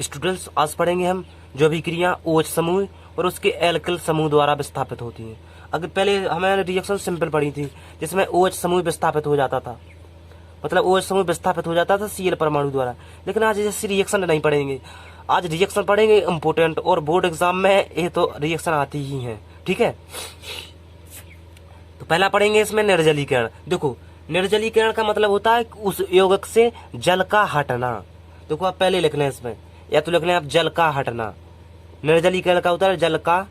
Students आज पढ़ेंगे हम जो अभिक्रिया OH समूह और उसके एल्किल समूह द्वारा विस्थापित होती हैं। अगर पहले हमें रिएक्शन सिंपल पढ़ी थी जिसमें OH समूह विस्थापित हो जाता था, मतलब OH समूह विस्थापित हो जाता था Cl परमाणु द्वारा। लेकिन आज जैसे रिएक्शन नहीं पढ़ेंगे, आज रिएक्शन पढ़ेंगे इम्पोर्टेंट, और बोर्ड एग्जाम में ये तो रिएक्शन आती ही है। ठीक है, तो पहला पढ़ेंगे इसमें निर्जलीकरण। देखो निर्जलीकरण का मतलब होता है उस यौगिक से जल का हटना। देखो आप पहले लिख लें इसमें, या तो लिख लें आप जल का हटना। निर्जलीकरण का होता है जल का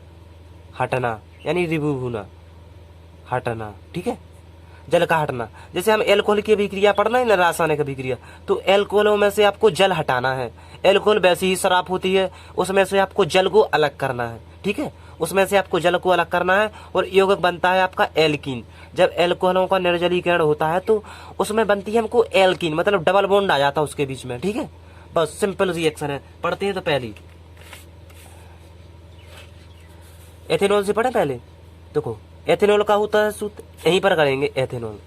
हटना, यानी रिमूव होना, हटना। ठीक है, जल का हटना। जैसे हम एल्कोहल की अभिक्रिया पढ़ना है ना, रासायनिक अभिक्रिया, तो एल्कोहलों में से आपको जल हटाना है। एल्कोहल वैसी ही शराब होती है, उसमें से आपको जल को अलग करना है। ठीक है, उसमें से आपको जल को अलग करना है और यौगिक बनता है आपका एल्कीन। जब एल्कोहलों का निर्जलीकरण होता है तो उसमें बनती है हमको एल्कीन, मतलब डबल बॉन्ड आ जाता है उसके बीच में। ठीक है, बस सिंपल रिएक्शन है। पढ़ते हैं तो पहली एथेनॉल से पढ़े पहले। देखो एथेनॉल का होता है सूत्र, यहीं पर करेंगे एथेनॉल।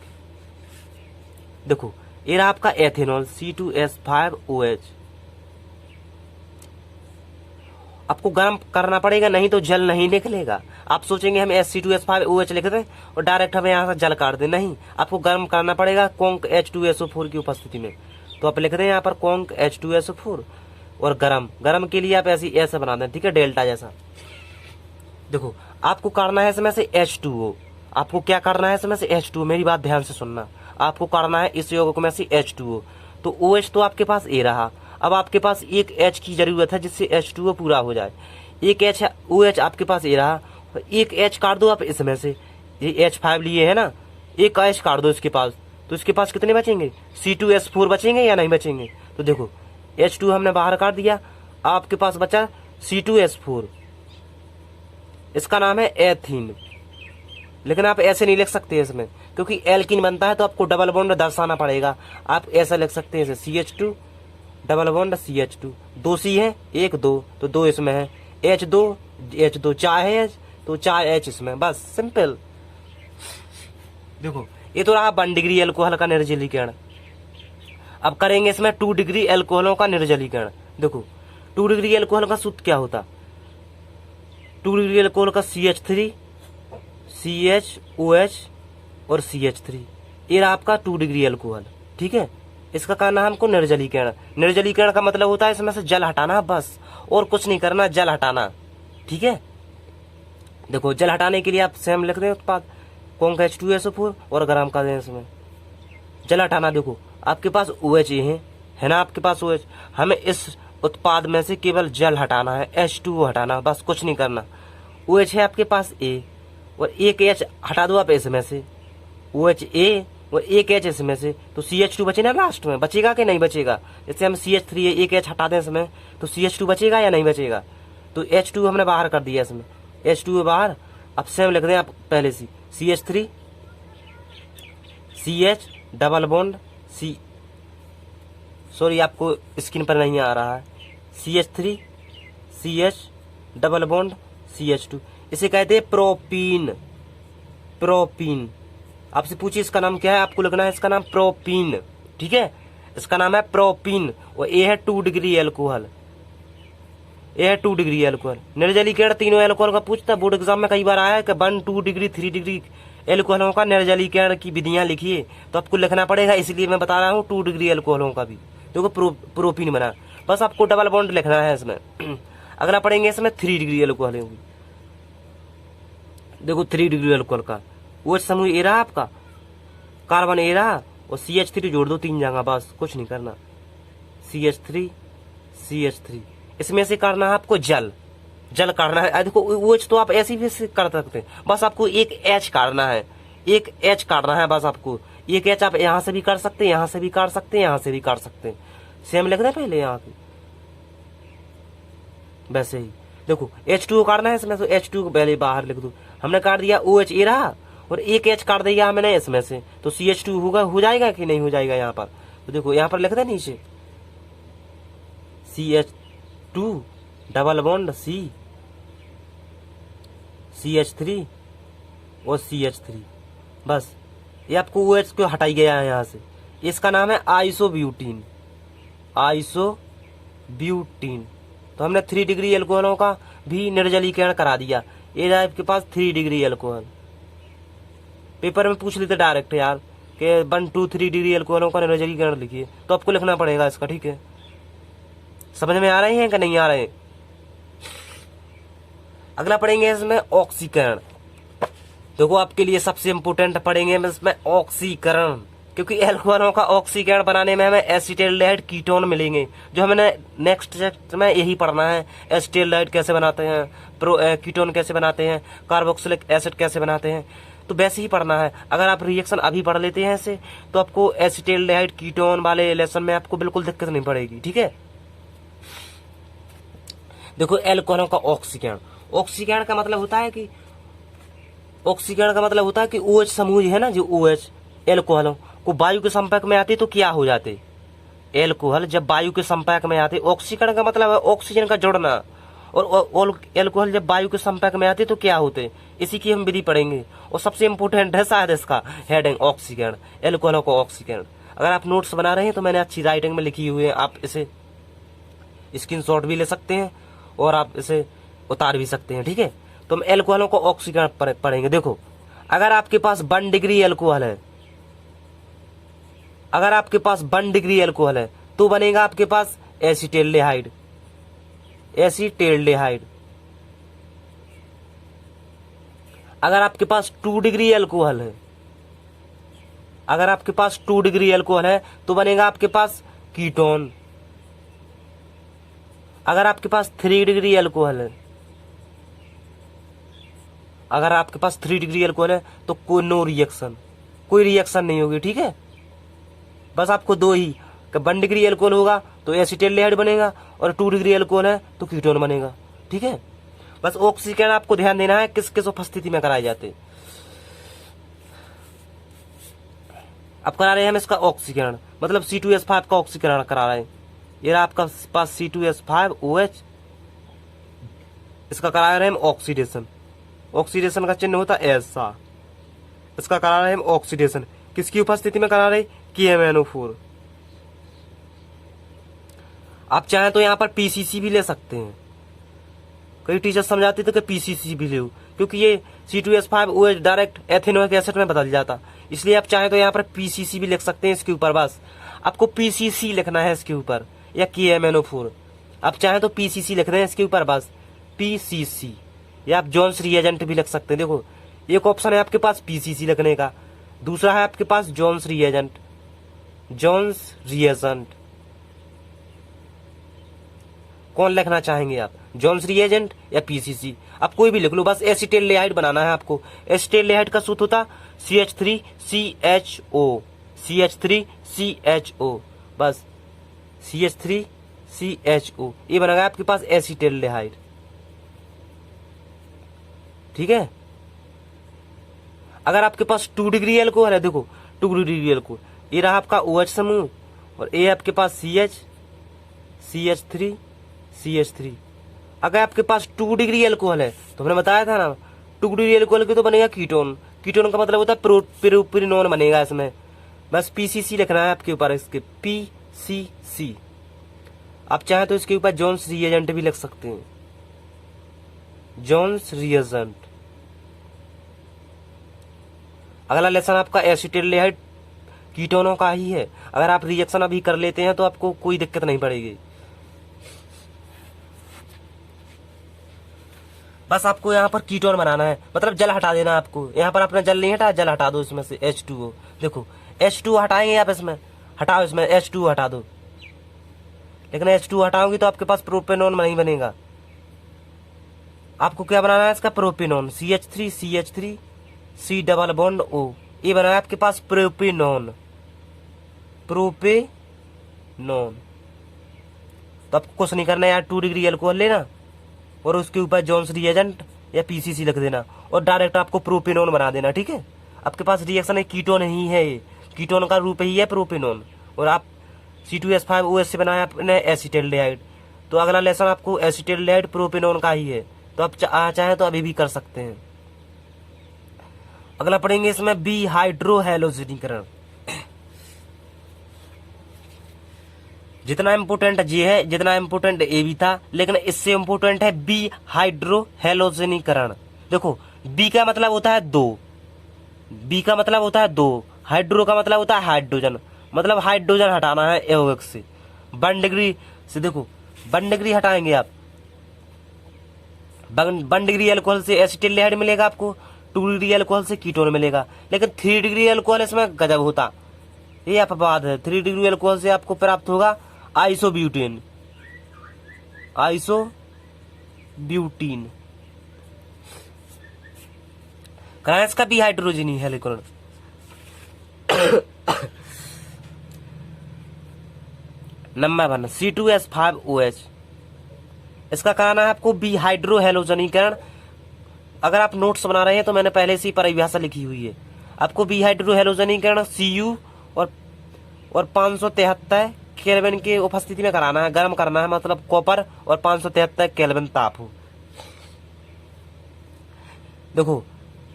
देखो ये रहा आपका एथेनॉल C2H5OH। आपको गर्म करना पड़ेगा, नहीं तो जल नहीं निकलेगा। आप सोचेंगे हम C2H5OH लिख दें और डायरेक्ट हमें यहाँ से जल काट दें, नहीं, आपको गर्म करना पड़ेगा कॉन्क H2SO4 की उपस्थिति में। तो आप लिख दें यहाँ पर कॉन्क H2SO4 और गरम के लिए आप ऐसे बना दें। ठीक है, डेल्टा जैसा। देखो आपको करना है इसमें से H2O। आपको क्या करना है इसमें से H2O, मेरी बात ध्यान से सुनना। आपको करना है इस यौगिक में से H2O। तो OH तो आपके पास ए रहा, अब आपके पास एक H की जरूरत है जिससे H2O पूरा हो जाए। एक OH आपके पास ए रहा, एक H काट दो आप इसमें से, ये H5 लिए है ना, एक H काट दो इसके पास, तो इसके पास कितने बचेंगे? C2H4 बचेंगे या नहीं बचेंगे? तो देखो H2 हमने बाहर काट दिया, आपके पास बचा C2H4, इसका नाम है एथीन। लेकिन आप ऐसे नहीं लिख सकते इसमें, क्योंकि एल्कीन बनता है तो आपको डबल बॉन्ड दर्शाना पड़ेगा। आप ऐसा लिख सकते हैं CH2 double bond CH2, 2 C है 1 2, तो 2 इसमें है, H2 चाहे H तो 4 H इसमें, बस सिंपल। देखो ये तो रहा 1 डिग्री एल्कोहल का निर्जलीकरण। अब करेंगे इसमें 2 डिग्री एल्कोहलों का निर्जलीकरण। देखो 2 डिग्री एल्कोहल का सूत्र क्या होता? 2 डिग्री एल्कोहल का CH3 CHOH और CH3, ये रहा आपका 2 डिग्री एल्कोहल। ठीक है, इसका कहना है हमको निर्जलीकरण। निर्जलीकरण का मतलब होता है इसमें से जल हटाना, बस, और कुछ नहीं करना, जल हटाना। ठीक है, देखो जल हटाने के लिए आप सेम लिख दें उत्पाद कॉन्क H2SO4 और गरम कर दें इसमें जल हटाना। देखो आपके पास OH है ना, आपके पास OH, हमें इस उत्पाद में से केवल जल हटाना है, H2O हटाना, बस कुछ नहीं करना। OH है आपके पास A और एक H हटा दो आप इसमें से, OH A और एक H इसमें से, तो CH2 बचे ना लास्ट में, बचेगा कि नहीं बचेगा? जैसे हम CH3 है, एक H हटा दें इसमें तो CH2 बचेगा या नहीं बचेगा? तो H2 हमने बाहर कर दिया इसमें, H2 बाहर। अब सेम लिख दें आप पहले से CH3 CH double bond C, sorry आपको स्क्रीन पर नहीं आ रहा है, CH3 CH double bond CH2, इसे कहते हैं प्रोपीन। प्रोपीन आपसे पूछिए इसका नाम क्या है, आपको लिखना है इसका नाम प्रोपीन। ठीक है, इसका नाम है प्रोपीन और ये है 2 डिग्री एल्कोहल, ये है 2 डिग्री एल्कोहल। निर्जलीकरण तीनों एल्कोहल का पूछता है, बोर्ड एग्जाम में कई बार आया है कि 1 2 डिग्री 3 डिग्री एल्कोहलों का निर्जलीकरण की विधियां लिखिए, तो आपको लिखना पड़ेगा, इसलिए मैं बता रहा हूँ 2 डिग्री एल्कोहलों का भी। देखो प्रोपीन बना, बस आपको डबल बॉन्ड लिखना है इसमें। अगला पढ़ेंगे इसमें 3 डिग्री एल्कोहल होगी। देखो 3 डिग्री एल्कोहल का OH समूह ए रहा आपका, कार्बन ए रहा और CH3 जोड़ दो 3 जगह, बस कुछ नहीं करना, CH3 इसमें से करना है आपको जल करना है। देखो OH तो आप ऐसे भी कर सकते हैं, बस आपको एक H काटना है, एक H काटना है, बस आपको एक H। आप यहाँ से भी कर सकते हैं, यहाँ से भी काट सकते हैं, यहाँ से भी काट सकते हैं, सेम लिख दें पहले यहाँ पे, वैसे ही। देखो H2O काटना है इसमें, तो H2 पहले बाहर लिख दो, हमने काट दिया OH ए रहा और एक H काट दिया हमने इसमें से, तो CH2 होगा, हो जाएगा कि नहीं हो जाएगा यहाँ पर? तो देखो यहाँ पर लिख दे नीचे CH2 डबल बॉन्ड CH3 और CH3, बस ये आपको OH को हटाई गया है यहाँ से। इसका नाम है आइसोब्यूटीन। तो हमने 3 डिग्री एल्कोहलों का भी निर्जलीकरण करा दिया। ये रहा आपके पास 3 डिग्री एल्कोहल। पेपर में पूछ लेते डायरेक्ट यार कि 1 2 3 डिग्री एल्कोहलों का निर्जलीकरण लिखिए, तो आपको लिखना पड़ेगा इसका। ठीक है, समझ में आ रहे हैं कि नहीं आ रहे? अगला पढ़ेंगे इसमें ऑक्सीकरण। देखो आपके लिए सबसे इम्पोर्टेंट पढ़ेंगे इसमें ऑक्सीकरण, क्योंकि एल्कोहलों का ऑक्सीकरण बनाने में हमें एसिटाल्डिहाइड कीटोन मिलेंगे, जो हमें नेक्स्ट चैप्टर में यही पढ़ना है। एसिटाल्डिहाइड कैसे बनाते हैं, कीटोन कैसे बनाते हैं, कार्बोक्सिलिक एसिड कैसे बनाते हैं, तो वैसे ही पढ़ना है। अगर आप रिएक्शन अभी पढ़ लेते हैं ऐसे, तो आपको एसिटाल्डिहाइड कीटोन वाले लेसन में आपको बिल्कुल दिक्कत नहीं पड़ेगी। ठीक है, देखो एल्कोहलों का ऑक्सीकरण। ऑक्सीकरण का मतलब होता है कि OH समूह है ना, जो OH एल्कोहलों को वायु के संपर्क में आते तो क्या हो जाते? एल्कोहल जब वायु के संपर्क में आते, ऑक्सीकरण का मतलब है ऑक्सीजन का जुड़ना, और एल्कोहल जब वायु के संपर्क में आते तो क्या होते, इसी की हम विधि पढ़ेंगे। और सबसे इम्पोर्टेंट है शायद इसका हेडिंग ऑक्सीकरण, एल्कोहलों का ऑक्सीकरण। अगर आप नोट्स बना रहे हैं तो मैंने अच्छी राइटिंग में लिखी हुई है, आप इसे स्क्रीनशॉट भी ले सकते हैं और आप इसे उतार भी सकते हैं। ठीक है, तो हम एल्कोहलों को ऑक्सीकरण पढ़ेंगे। देखो अगर आपके पास 1 डिग्री एल्कोहल है, अगर आपके पास 1 डिग्री एल्कोहल है तो बनेगा आपके पास एसिटाल्डिहाइड। अगर आपके पास 2 डिग्री एल्कोहल है, अगर आपके पास 2 डिग्री एल्कोहल है तो बनेगा आपके पास कीटोन। अगर आपके पास 3 डिग्री एल्कोहल है, अगर आपके पास 3 डिग्री एल्कोहल है तो कोई रिएक्शन नहीं होगी। ठीक है, बस आपको दो ही, 1 डिग्री एल्कोहल होगा तो एसिटाल्डिहाइड बनेगा, और 2 डिग्री एल्कोहल है तो कीटोन बनेगा। ठीक है, बस ऑक्सीकरण आपको ध्यान देना है किस किस उपस्थिति में कराए जाते। अब करा रहे हैं हम इसका ऑक्सीकरण, मतलब C2H5 का ऑक्सीकरण करा रहे हैं। ये रहा आपका पास C2H5OH, इसका करा रहे हैं हम ऑक्सीडेशन। ऑक्सीडेशन का चिन्ह होता है ऐसा, इसका करा रहे हैं हम ऑक्सीडेशन। किसकी उपस्थिति में करा रहे? KMnO4। आप चाहें तो यहाँ पर PCC भी ले सकते हैं, कई टीचर समझाते थे कि PCC भी ले, क्योंकि ये C2H5OH डायरेक्ट एथेनोइक एसिड में बदल जाता, इसलिए आप चाहें तो यहाँ पर PCC भी लिख सकते हैं इसके ऊपर। बस आपको PCC लिखना है इसके ऊपर, या KMnO4। आप चाहें तो PCC लिख रहे हैं इसके ऊपर, बस PCC, या आप जोन्स रिएजेंट भी लिख सकते हैं। देखो एक ऑप्शन है आपके पास PCC लिखने का, दूसरा है आपके पास जोन्स रिएजेंट। कौन लिखना चाहेंगे आप, जोन्स रिएजेंट या PCC? आप कोई भी लिख लो, बस एसिटाल्डिहाइड बनाना है आपको। एसिटाल्डिहाइड का सूत्र होता CH3CHO, बस CH3CHO, ये बनेगा आपके पास एसिटाल्डिहाइड। ठीक है, अगर आपके पास 2 डिग्री एल्कोहल है, देखो 2 डिग्री एल्कोहल, ये रहा आपका OH समूह, और ये आपके पास CH3। अगर आपके पास 2 डिग्री एल्कोहल है तो हमने बताया था ना, 2 डिग्री एल्कोहल की तो बनेगा कीटोन। कीटोन का मतलब होता है प्रोपिनोन बनेगा इसमें, बस PCC लिखना है आपके ऊपर, इसके PCC। आप चाहे तो इसके ऊपर जोन्स रिएजेंट भी लिख सकते हैं, जोन्स रिएजेंट। अगला लेसन आपका एसिटाल्डिहाइड कीटोनों का ही है। अगर आप रिएक्शन अभी कर लेते हैं तो आपको कोई दिक्कत नहीं पड़ेगी। बस आपको यहाँ पर कीटोन बनाना है, मतलब जल हटा देना आपको। यहाँ पर आपने जल नहीं हटाया, जल हटा दो इसमें से H2O। देखो H2O हटाएंगे आप, इसमें हटाओ, इसमें H2O हटा दो, लेकिन H2O हटाओगे तो आपके पास प्रोपेनोन नहीं बनेगा। आपको क्या बनाना है इसका? Propanone. CH3 C double bond O, ये बना है आपके पास प्रोपेनोन। तो आपको कुछ नहीं करना है यार, 2 डिग्री एल्कोहल लेना और उसके ऊपर जोन्स रिएजेंट या PCC लिख देना, और डायरेक्ट आपको प्रोपेनोन बना देना। ठीक है, आपके पास रिएक्शन है कीटोन ही है, ये कीटोन का रूप ही है प्रोपेनोन, और आप C2H5OH से बनाया आपने एसिटाल्डिहाइड। तो अगला लेसन आपको एसिटाल्डिहाइड प्रोपेनोन का ही है, तो आप चाहें तो अभी भी कर सकते हैं। अगला पढ़ेंगे इसमें बी हाइड्रोहैलोजनीकरण। जितना इम्पोर्टेंट ये है, जितना इम्पोर्टेंट ए भी था, लेकिन इससे इम्पोर्टेंट है बी हाइड्रो हेलोजनीकरण। देखो बी का मतलब होता है दो, बी का मतलब होता है दो, हाइड्रो का मतलब होता है हाइड्रोजन, मतलब हाइड्रोजन हटाना है एओएच से। 1 डिग्री से देखो 1 डिग्री हटाएंगे आप, 1 डिग्री अल्कोहल से एसिटिल्डिहाइड मिलेगा आपको, 2 डिग्री अल्कोहल से कीटोन मिलेगा। लेकिन 3 डिग्री अल्कोहल इसमें गजब होता, ये अपवाद है। 3 डिग्री अल्कोहल से आपको प्राप्त होगा आइसोब्यूटेन, आइसोब्यूटीन। कहाँ है इसका बी हाइड्रोजनी हेलिकॉन। नंबर 1 C2H5OH, इसका कराना है आपको बी हाइड्रो हेलोजनीकरण। अगर आप नोट्स बना रहे हैं तो मैंने पहले से ही परिभाषा लिखी हुई है। आपको बी हाइड्रो हेलोजनीकरण Cu और 573 केल्विन की उपस्थिति में कराना है, गर्म करना है, मतलब कॉपर और 573 केल्विन ताप हो। देखो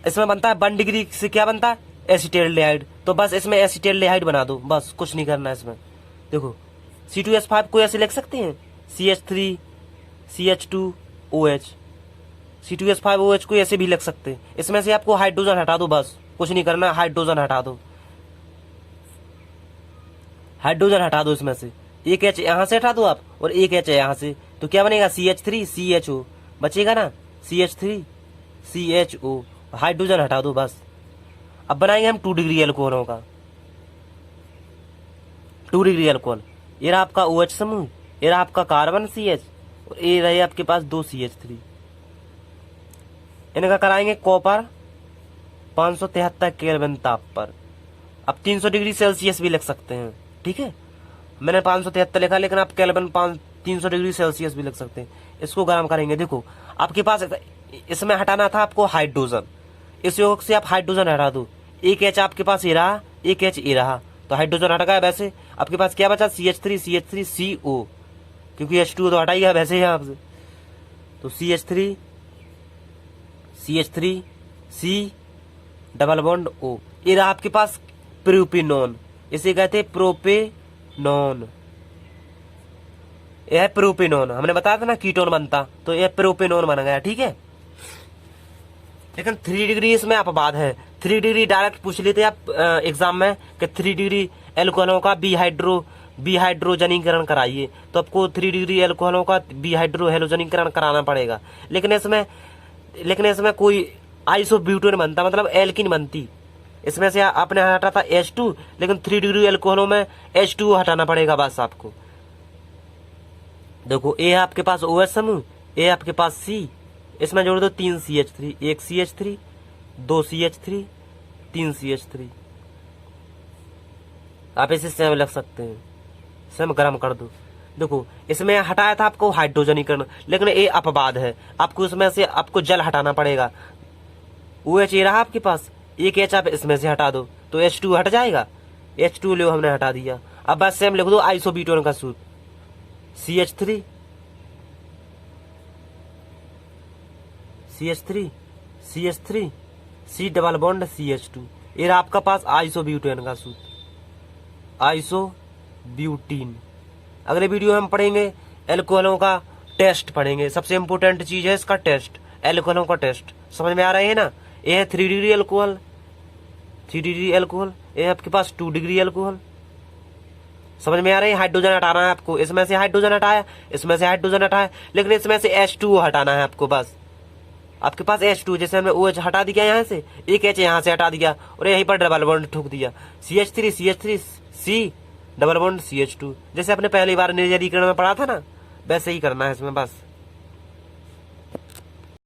इसमें बनता है 1 डिग्री से क्या बनता है एसिटिल्डिहाइड, तो बस इसमें एसिटिल्डिहाइड बना दो, बस कुछ नहीं करना है इसमें। देखो C2H5 को ऐसे लिख सकते हैं CH3 CH2OH, C2H5OH को ऐसे भी लिख सकते हैं। इसमें से आपको हाइड्रोजन हटा दो, बस कुछ नहीं करना, हाइड्रोजन हटा दो, हाइड्रोजन हटा दो। इसमें से एक H यहाँ से हटा दो आप और एक H यहाँ से, तो क्या बनेगा CH3 CHO बचेगा ना, CH3 CHO, हाइड्रोजन हटा दो बस। अब बनाएंगे हम 2 डिग्री अल्कोहलों का, 2 डिग्री अल्कोहल। ये रहा आपका OH समूह, ये रहा आपका कार्बन CH और ये रहे आपके पास 2 CH3। इनका कराएंगे कॉपर 573 केल्विन ताप पर। अब 300 डिग्री सेल्सियस भी लिख सकते हैं, ठीक है, मैंने 573 लिखा, लेकिन आप केल्विन 300 डिग्री सेल्सियस भी लिख सकते हैं। इसको गर्म करेंगे। देखो आपके पास इसमें हटाना था आपको हाइड्रोजन, इस योग से आप हाइड्रोजन हटा दो, एक H आपके पास ये रहा, एक H ये रहा, तो हाइड्रोजन हट गया। वैसे आपके पास क्या बचा CH3 CO, क्योंकि H2 तो हटा ही है वैसे ही आपसे, तो CH3 C double bond O, ये रहा आपके पास प्रोपेनॉन, इसे कहते हैं प्रोपेनॉन, यह है प्रोपेनॉन। हमने बताया था ना कीटोन बनता, तो यह प्रोपेनॉन बन गया, ठीक है। लेकिन 3 डिग्री इसमें अपवाद है। 3 डिग्री डायरेक्ट पूछ लेते आप एग्जाम में कि 3 डिग्री एल्कोहलों का बी हाइड्रोजनीकरण कराइए, तो आपको 3 डिग्री एल्कोहलों का बी हाइड्रो हेलोजनीकरण कराना पड़ेगा। लेकिन इसमें कोई आइसोब्यूटेन बनता, मतलब एल्किन बनती। इसमें से आपने हटा था H2, लेकिन 3 डिग्री एल्कोहलों में H2 हटाना पड़ेगा बस आपको। देखो ए आपके पास OH समूह, ए आपके पास C, इसमें जोड़ दो 3 CH3, 1 CH3 2 CH3 3 CH3। आप इसे सेम लग सकते हैं, सेम गर्म कर दो। देखो इसमें हटाया था आपको हाइड्रोजनीकरण, लेकिन ये अपवाद है, आपको इसमें से आपको जल हटाना पड़ेगा। OH ये रहा आपके पास, एक H आप इसमें से हटा दो तो H2 हट जाएगा, H2 लो हमने हटा दिया। अब बस सेम लिख दो आइसोब्यूटेन का सूत्र CH3 C double bond CH2, ये रहा आपका पास आइसोब्यूटेन का सूत्र आइसोब्यूटीन। अगले वीडियो में हम पढ़ेंगे एल्कोहलों का टेस्ट पढ़ेंगे, सबसे इंपोर्टेंट चीज है इसका टेस्ट, एल्कोहलों का टेस्ट। समझ में आ रहे हैं ना। ये है 3 डिग्री अल्कोहल, 3 डिग्री अल्कोहल, ये है आपके पास 2 डिग्री अल्कोहल। समझ में आ रही है। हाइड्रोजन हटाना है आपको, इसमें से हाइड्रोजन हटाया, इसमें से हाइड्रोजन हटाया, लेकिन इसमें से H2 हटाना है आपको। बस आपके पास H2, जैसे हमने OH हटा दिया यहाँ से, एक H यहाँ से हटा दिया और यहीं पर डबल बॉन्ड ठोक दिया, CH3 C double bond CH2, जैसे आपने पहली बार निर्जलीकरण में पढ़ा था ना, वैसे ही करना है इसमें बस।